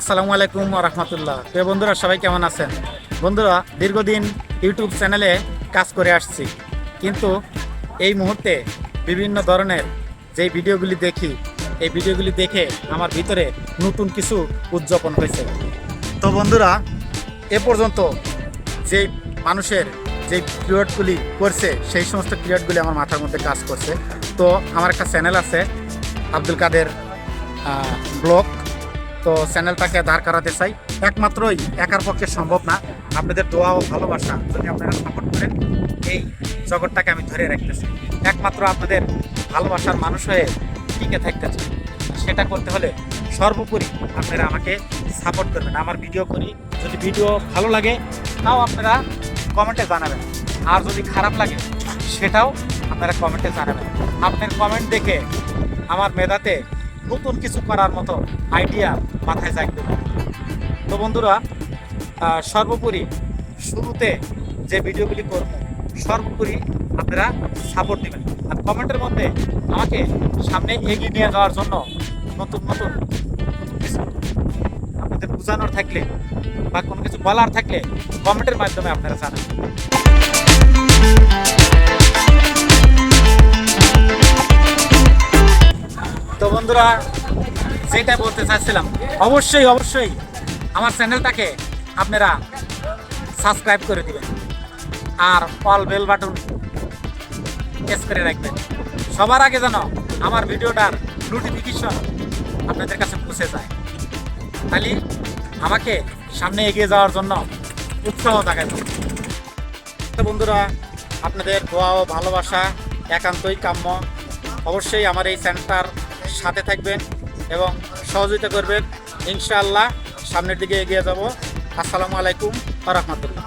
আসসালামু আলাইকুম ওয়া রাহমাতুল্লাহ। প্রিয় বন্ধুরা, সবাই কেমন আছেন? বন্ধুরা, দীর্ঘদিন ইউটিউব চ্যানেলে কাজ করে আসছি, কিন্তু এই মুহূর্তে বিভিন্ন ধরনের যে ভিডিওগুলি দেখি, এই ভিডিওগুলি দেখে আমার ভিতরে নতুন কিছু উদযাপন হয়েছে। তো বন্ধুরা, এ পর্যন্ত যে মানুষের যে পিরিয়ডগুলি করছে, সেই সমস্ত পিরিয়ডগুলি আমার মাথার মধ্যে কাজ করছে। তো আমার একটা চ্যানেল আছে, আব্দুল কাদের ব্লগ। তো চ্যানেলটাকে দাঁড় করাতে চাই। একমাত্রই একার পক্ষে সম্ভব না। আপনাদের দোয়া ও ভালোবাসা যদি আপনারা সাপোর্ট করেন, এই জগৎটাকে আমি ধরে রাখতেছি। একমাত্র আপনাদের ভালোবাসার মানুষ হয়ে টিকে থাকতে চাই। সেটা করতে হলে সর্বোপরি আপনারা আমাকে সাপোর্ট করবেন। আমার ভিডিও করি, যদি ভিডিও ভালো লাগে তাও আপনারা কমেন্টে জানাবেন, আর যদি খারাপ লাগে সেটাও আপনারা কমেন্টে জানাবেন। আপনার কমেন্ট দেখে আমার মেধাতে নতুন কিছু করার মতো আইডিয়া মাথায় জাগবে। তো বন্ধুরা, সর্বোপরি শুরুতে যে ভিডিওগুলি করব, সর্বোপরি আপনারা সাপোর্ট দেবেন, আর কমেন্টের মধ্যে আমাকে সামনে এগিয়ে নিয়ে যাওয়ার জন্য নতুন নতুন কিছু আপনাদের বোঝানোর থাকলে বা কোনো কিছু বলার থাকলে কমেন্টের মাধ্যমে আপনারা জানান। তো বন্ধুরা, যেটা বলতে চাচ্ছিলাম, অবশ্যই অবশ্যই আমার চ্যানেলটাকে আপনারা সাবস্ক্রাইব করে দিবেন আর অল বেল বাটন প্রেস করে রাখবেন। সবার আগে যেন আমার ভিডিওটার নোটিফিকেশন আপনাদের কাছে পৌঁছে যায়, খালি আমাকে সামনে এগিয়ে যাওয়ার জন্য উৎসাহ জাগায়। তো বন্ধুরা, আপনাদের দোয়া ও ভালোবাসা একান্তই কাম্য। অবশ্যই আমার এই চ্যানেলটার সাথে থাকবেন এবং সহযোগিতা করবেন। ইনশাআল্লাহ সামনের দিকে এগিয়ে যাব। আসসালামু আলাইকুম ওয়া রাহমাতুল্লাহ।